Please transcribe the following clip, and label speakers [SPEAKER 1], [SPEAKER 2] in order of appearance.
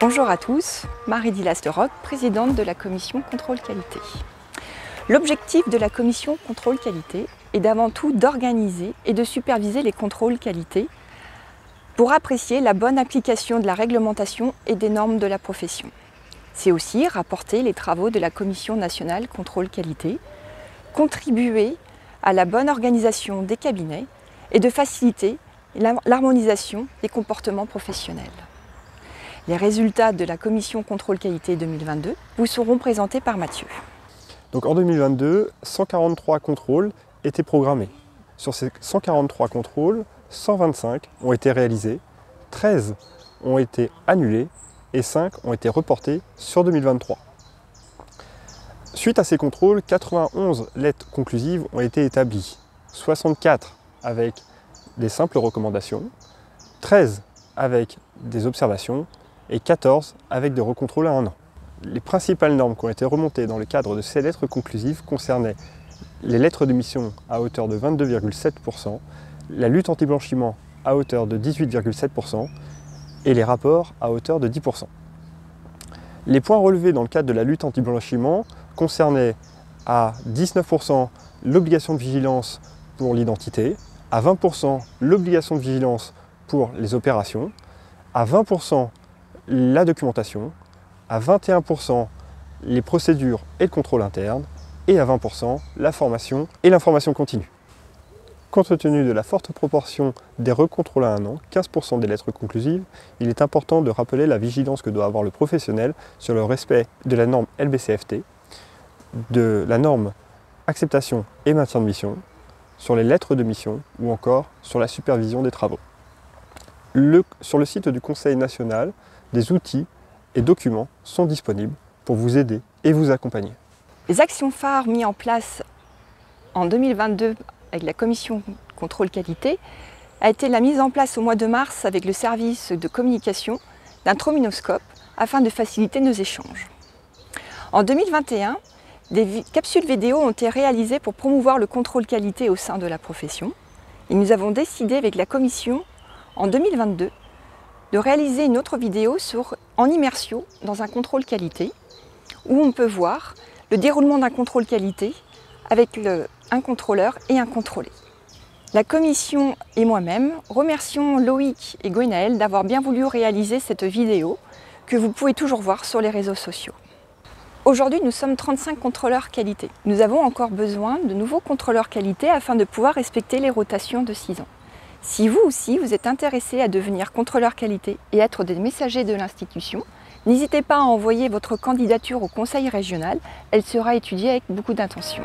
[SPEAKER 1] Bonjour à tous, Marie Dilas-Leroc, présidente de la commission contrôle qualité. L'objectif de la commission contrôle qualité est d'avant tout d'organiser et de superviser les contrôles qualité pour apprécier la bonne application de la réglementation et des normes de la profession. C'est aussi rapporter les travaux de la commission nationale contrôle qualité, contribuer à la bonne organisation des cabinets et de faciliter l'harmonisation des comportements professionnels. Les résultats de la commission contrôle qualité 2022 vous seront présentés par Mathieu.
[SPEAKER 2] Donc en 2022, 143 contrôles étaient programmés. Sur ces 143 contrôles, 125 ont été réalisés, 13 ont été annulés et 5 ont été reportés sur 2023. Suite à ces contrôles, 91 lettres conclusives ont été établies, 64 avec des simples recommandations, 13 avec des observations et 14 avec des recontrôles à 1 an. Les principales normes qui ont été remontées dans le cadre de ces lettres conclusives concernaient les lettres de mission à hauteur de 22,7%, la lutte anti-blanchiment à hauteur de 18,7% et les rapports à hauteur de 10%. Les points relevés dans le cadre de la lutte anti-blanchiment concernaient à 19% l'obligation de vigilance pour l'identité, à 20% l'obligation de vigilance pour les opérations, à 20% la documentation, à 21% les procédures et le contrôle interne, et à 20% la formation et l'information continue. Compte tenu de la forte proportion des recontrôles à 1 an, 15% des lettres conclusives, il est important de rappeler la vigilance que doit avoir le professionnel sur le respect de la norme LBCFT, de la norme acceptation et maintien de mission, sur les lettres de mission ou encore sur la supervision des travaux. Sur le site du Conseil national, des outils et documents sont disponibles pour vous aider et vous accompagner.
[SPEAKER 1] Les actions phares mises en place en 2022 avec la commission contrôle qualité a été la mise en place au mois de mars avec le service de communication d'un trombinoscope afin de faciliter nos échanges. En 2021, des capsules vidéo ont été réalisées pour promouvoir le contrôle qualité au sein de la profession. Et nous avons décidé avec la commission en 2022 de réaliser une autre vidéo en immersion dans un contrôle qualité où on peut voir le déroulement d'un contrôle qualité avec un contrôleur et un contrôlé. La commission et moi-même remercions Loïc et Gwenaël d'avoir bien voulu réaliser cette vidéo que vous pouvez toujours voir sur les réseaux sociaux. Aujourd'hui, nous sommes 35 contrôleurs qualité. Nous avons encore besoin de nouveaux contrôleurs qualité afin de pouvoir respecter les rotations de 6 ans. Si vous aussi, vous êtes intéressé à devenir contrôleur qualité et être des messagers de l'institution, n'hésitez pas à envoyer votre candidature au conseil régional, elle sera étudiée avec beaucoup d'intention.